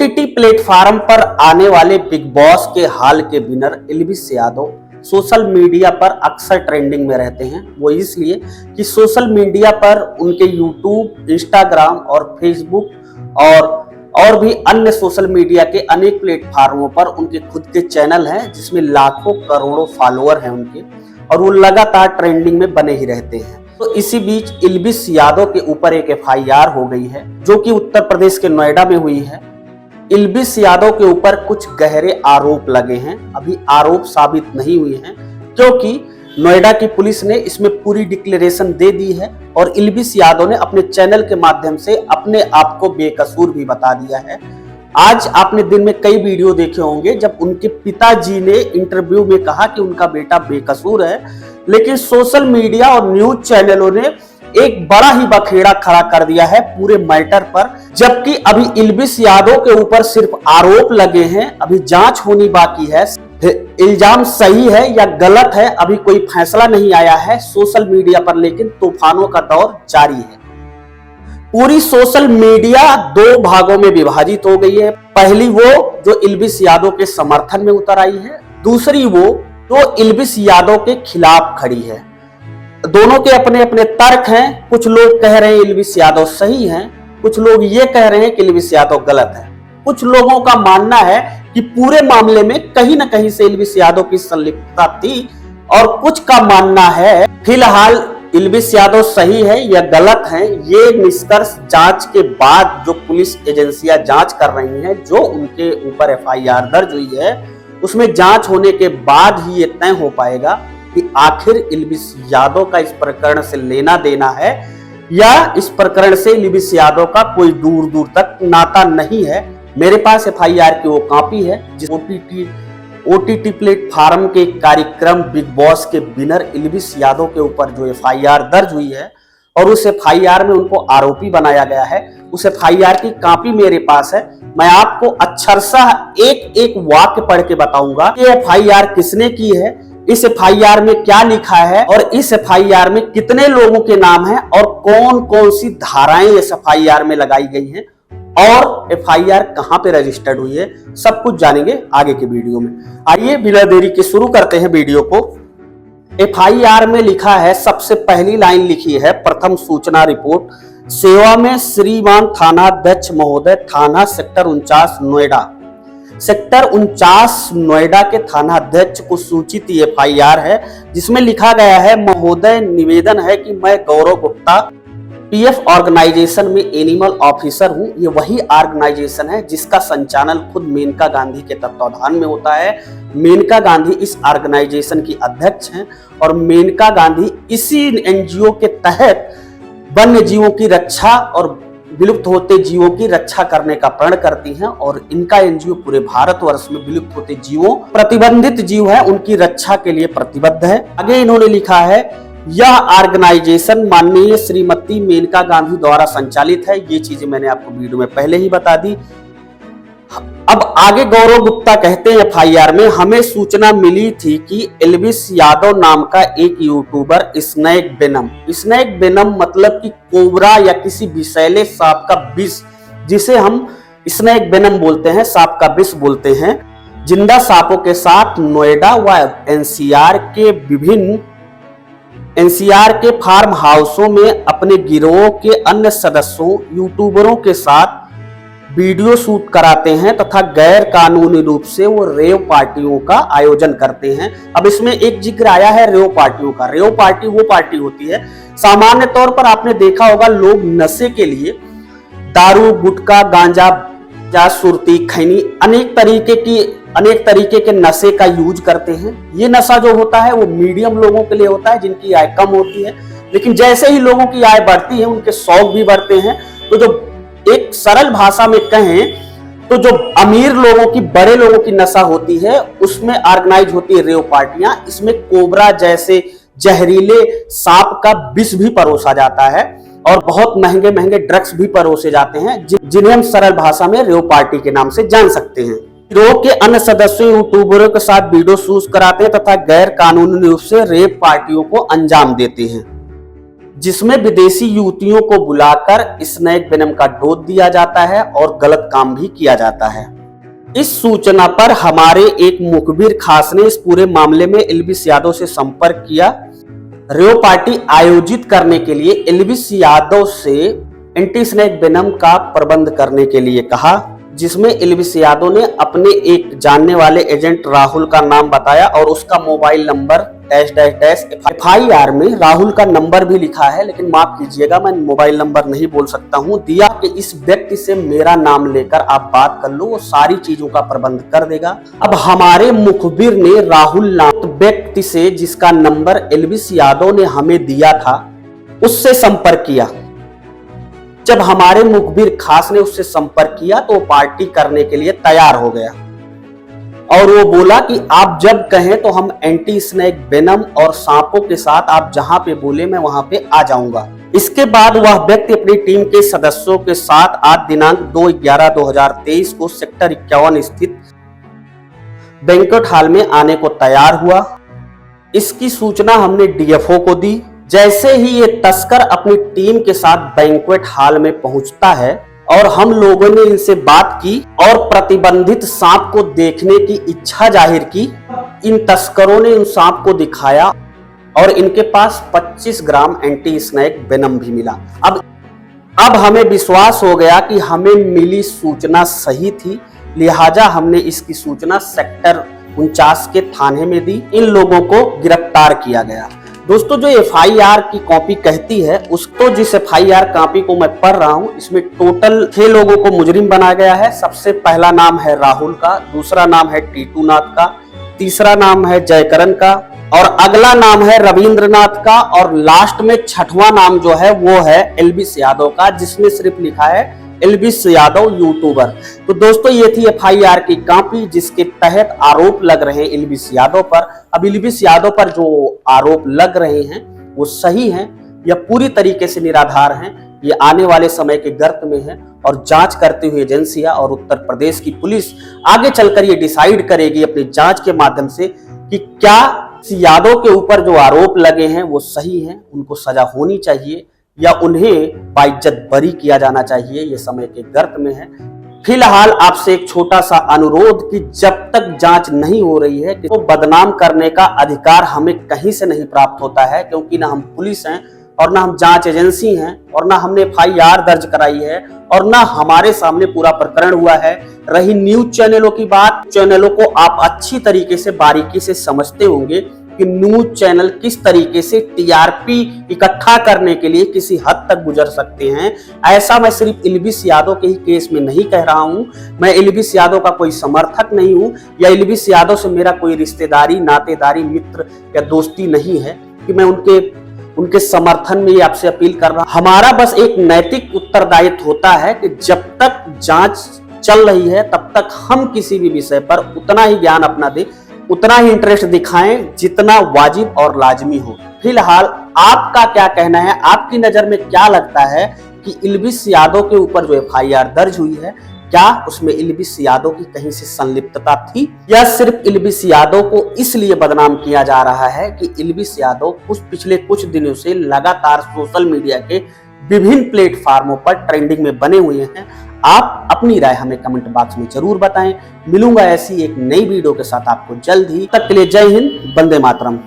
OTT platform पर आने वाले बिग बॉस के हाल के winner Elvis Yadav social media पर अक्सर ट्रेंडिंग में रहते हैं। वो इसलिए कि सोशल मीडिया पर उनके यूट्यूब, इंस्टाग्राम और फेसबुक और भी अन्य सोशल मीडिया के अनेक प्लेटफॉर्मों पर उनके खुद के चैनल हैं, जिसमें लाखों करोड़ों फॉलोअर हैं उनके, और वो लगातार ट्रेंडिंग में बने ही रहते हैं। तो इसी बीच एल्विस यादव के ऊपर एक FIR हो गई है, जो कि उत्तर प्रदेश के नोएडा में हुई है। एल्विस यादव के ऊपर कुछ गहरे आरोप लगे हैं। अभी आरोप साबित नहीं हुए हैं, क्योंकि नोएडा की पुलिस ने इसमें पूरी डिक्लेरेशन दे दी है और एल्विस यादव ने अपने चैनल के माध्यम से अपने आप को बेकसूर भी बता दिया है। आज आपने दिन में कई वीडियो देखे होंगे जब उनके पिताजी ने इंटरव्यू में कहा कि उनका बेटा बेकसूर है, लेकिन सोशल मीडिया और न्यूज चैनलों ने एक बड़ा ही बखेड़ा खड़ा कर दिया है पूरे मैटर पर। जबकि अभी एल्विस यादव के ऊपर सिर्फ आरोप लगे हैं, अभी जांच होनी बाकी है। इल्जाम सही है या गलत है, अभी कोई फैसला नहीं आया है सोशल मीडिया पर, लेकिन तूफानों का दौर जारी है। पूरी सोशल मीडिया दो भागों में विभाजित हो गई है। पहली वो जो एल्विस यादव के समर्थन में उतर आई है, दूसरी वो जो एल्विस यादव के खिलाफ खड़ी है। दोनों के अपने अपने तर्क हैं। कुछ लोग कह रहे हैं एल्विस यादव सही हैं, कुछ लोग ये कह रहे हैं कि एल्विस यादव गलत है। कुछ लोगों का मानना है कि पूरे मामले में कहीं ना कहीं से एल्विस यादव की संलिप्तता थी, और कुछ का मानना है फिलहाल एल्विस यादव सही है या गलत है, ये निष्कर्ष जांच के बाद जो पुलिस एजेंसियां जांच कर रही हैं, जो उनके ऊपर FIR दर्ज हुई है, उसमें जांच होने के बाद ही ये तय हो पाएगा कि आखिर एल्विस यादव का इस प्रकरण से लेना देना है या इस प्रकरण से एल्विस यादव का कोई दूर दूर तक नाता नहीं है। मेरे पास FIR की वो कॉपी है जिस OTT प्लेटफॉर्म के कार्यक्रम बिग बॉस के विनर एल्विस यादव के ऊपर जो FIR दर्ज हुई है और उस FIR में उनको आरोपी बनाया गया है, उस FIR की कॉपी मेरे पास है। मैं आपको अक्षरशः एक एक वाक्य पढ़ के बताऊंगा कि FIR किसने की है, इस FIR में क्या लिखा है और इस FIR में कितने लोगों के नाम हैं और कौन कौन सी धाराएं इस FIR में लगाई गई हैं और FIR कहां पे रजिस्टर्ड हुई है, सब कुछ जानेंगे आगे के वीडियो में। आइए बिना देरी के शुरू करते हैं वीडियो को। FIR में लिखा है, सबसे पहली लाइन लिखी है, प्रथम सूचना रिपोर्ट सेवा में श्रीमान थानाध्यक्ष महोदय, थाना सेक्टर 49 नोएडा। सेक्टर 49 नोएडा के थानाध्यक्ष को सूचित FIR है, जिसमें लिखा गया है, महोदय निवेदन है कि मैं गौरव गुप्ता PF ऑर्गेनाइजेशन में एनिमल ऑफिसर हूं। ये वही ऑर्गेनाइजेशन है जिसका संचालन खुद मेनका गांधी के तत्वाधान में होता है। मेनका गांधी इस ऑर्गेनाइजेशन की अध्यक्ष हैं और मेनका गांधी इसी NGO के तहत वन्य जीवों की रक्षा और विलुप्त होते जीवों की रक्षा करने का प्रण करती हैं, और इनका NGO पूरे भारतवर्ष में विलुप्त होते जीवों, प्रतिबंधित जीव है, उनकी रक्षा के लिए प्रतिबद्ध है। आगे इन्होंने लिखा है, यह ऑर्गेनाइजेशन माननीय श्रीमती मेनका गांधी द्वारा संचालित है। ये चीजें मैंने आपको वीडियो में पहले ही बता दी। अब आगे गौरव गुप्ता कहते हैं FIR में, हमें सूचना मिली थी कि एल्विस यादव नाम का एक यूट्यूबर स्नैक वेनम मतलब कि कोबरा या किसी विषैले सांप का विष, जिसे हम स्नैक वेनम बोलते हैं, सांप का विष बोलते हैं, जिंदा सांपों के साथ नोएडा व NCR के फार्म हाउसों में अपने गिरोह के अन्य सदस्यों यूट्यूबरों के साथ वीडियो शूट कराते हैं तथा गैर कानूनी रूप से वो रेव पार्टियों का आयोजन करते हैं। अब इसमें एक जिक्र आया है रेव पार्टियों का। रेव पार्टी वो पार्टी होती है, सामान्य तौर पर आपने देखा होगा, लोग नशे के लिए दारू, गुटखा, गांजा, सुरती, खैनी, अनेक तरीके के नशे का यूज करते हैं। ये नशा जो होता है वो मीडियम लोगों के लिए होता है, जिनकी आय कम होती है, लेकिन जैसे ही लोगों की आय बढ़ती है उनके शौक भी बढ़ते हैं। तो जो एक सरल भाषा में कहें तो जो अमीर लोगों की, बड़े लोगों की नशा होती है, उसमें ऑर्गेनाइज होती है रेव पार्टियां। इसमें कोबरा जैसे जहरीले सांप का विष भी परोसा जाता है और बहुत महंगे महंगे ड्रग्स भी परोसे जाते हैं, जिन्हें हम सरल भाषा में रेव पार्टी के नाम से जान सकते हैं। गिरोह के अन्य सदस्यों यूट्यूबरों के साथ वीडियो शूट कराते हैं तथा गैर कानूनी रूप से रेप पार्टियों को अंजाम देते हैं। जिसमें विदेशी युवतियों को बुलाकर स्नैक वेनम का डोज दिया जाता है और गलत काम भी किया जाता है। इस सूचना पर हमारे एक मुखबिर खास ने इस पूरे मामले में एल्विस यादव से संपर्क किया। रेव पार्टी आयोजित करने के लिए एल्विस यादव से एंटी स्नैक वेनम का प्रबंध करने के लिए कहा, जिसमें एल्विस यादव ने अपने एक जानने वाले एजेंट राहुल का नाम बताया और उसका मोबाइल नंबर FIR में राहुल का नंबर भी लिखा है, लेकिन माफ कीजिएगा मैं मोबाइल नंबर नहीं बोल सकता हूं, दिया कि इस व्यक्ति से मेरा नाम लेकर आप बात कर लो, वो सारी चीजों का प्रबंध कर देगा। अब हमारे मुखबिर ने राहुल नाम व्यक्ति से, जिसका नंबर एल्विस यादव ने हमें दिया था, उससे संपर्क किया। जब हमारे मुखबिर खास ने उससे संपर्क किया तो वो पार्टी करने के लिए तैयार हो गया और वो बोला कि आप जब कहें तो हम एंटी स्नैक वेनम और सांपों के साथ आप जहां पे बोले मैं वहां पे आ जाऊंगा। इसके बाद वह व्यक्ति अपनी टीम के सदस्यों के साथ आज दिनांक 2/11/2023 को सेक्टर 51 स्थित बैंक्वेट हॉल में आने को तैयार हुआ। इसकी सूचना हमने DFO को दी। जैसे ही ये तस्कर अपनी टीम के साथ बैंक्वेट हॉल में पहुंचता है और हम लोगों ने इनसे बात की और प्रतिबंधित सांप को देखने की इच्छा जाहिर की। इन तस्करों ने उन सांप को दिखाया और इनके पास 25 ग्राम एंटी स्नैक वेनम भी मिला। अब हमें विश्वास हो गया कि हमें मिली सूचना सही थी, लिहाजा हमने इसकी सूचना सेक्टर 49 के थाने में दी। इन लोगों को गिरफ्तार किया गया। दोस्तों, जो FIR की कॉपी कहती है, उसको जिस FIR कॉपी को मैं पढ़ रहा हूं, इसमें टोटल 6 लोगों को मुजरिम बनाया गया है। सबसे पहला नाम है राहुल का, दूसरा नाम है टीटू नाथ का, तीसरा नाम है जयकरण का और अगला नाम है रविंद्रनाथ का और लास्ट में 6वां नाम जो है वो है एल्विस यादव का, जिसमें सिर्फ लिखा है एल्विस यादव यूट्यूबर। तो दोस्तों, ये थी FIR की कॉपी जिसके तहत आरोप लग रहे हैं एल्विस यादव पर। अब एल्विस यादव पर जो आरोप लग रहे हैं वो सही हैं या पूरी तरीके से निराधार हैं, ये आने वाले समय के गर्त में है और जांच करती हुई एजेंसियां और उत्तर प्रदेश की पुलिस आगे चलकर ये डिसाइड करेगी अपनी जांच के माध्यम से कि क्या यादव के ऊपर जो आरोप लगे हैं वो सही हैं, उनको सजा होनी चाहिए या उन्हें बाइज्जत बरी किया जाना चाहिए। ये समय के गर्त में है। फिलहाल आपसे एक छोटा सा अनुरोध कि जब तक जांच नहीं हो रही है तो बदनाम करने का अधिकार हमें कहीं से नहीं प्राप्त होता है, क्योंकि ना हम पुलिस हैं और ना हम जांच एजेंसी हैं और ना हमने FIR दर्ज कराई है और ना हमारे सामने पूरा प्रकरण हुआ है। रही न्यूज चैनलों की बात, चैनलों को आप अच्छी तरीके से बारीकी से समझते होंगे कि न्यूज चैनल किस तरीके से TRP इकट्ठा करने के लिए किसी हद तक गुजर सकते हैं। ऐसा मैं सिर्फ एल्विस यादव के ही केस में नहीं कह रहा हूं। मैं एल्विस यादव का कोई समर्थक नहीं हूं या एल्विस यादव से मेरा कोई रिश्तेदारी, नातेदारी, मित्र या दोस्ती नहीं है कि मैं उनके समर्थन में आपसे अपील कर रहा हूं। हमारा बस एक नैतिक उत्तरदायित्व होता है कि जब तक जांच चल रही है तब तक हम किसी भी विषय पर उतना ही ज्ञान अपना दें, उतना ही इंटरेस्ट दिखाएं जितना वाजिब और लाजमी हो। फिलहाल आपका क्या कहना है? आपकी नजर में क्या लगता है कि एल्विस यादव के ऊपर जो FIR दर्ज हुई है, क्या उसमें एल्विस यादव की कहीं से संलिप्तता थी या सिर्फ एल्विस यादव को इसलिए बदनाम किया जा रहा है कि एल्विस यादव पिछले कुछ दिनों से लगातार सोशल मीडिया के विभिन्न प्लेटफार्मों पर ट्रेंडिंग में बने हुए हैं? आप अपनी राय हमें कमेंट बॉक्स में जरूर बताएं। मिलूंगा ऐसी एक नई वीडियो के साथ आपको जल्द ही। तब तक के लिए जय हिंद, वंदे मातरम।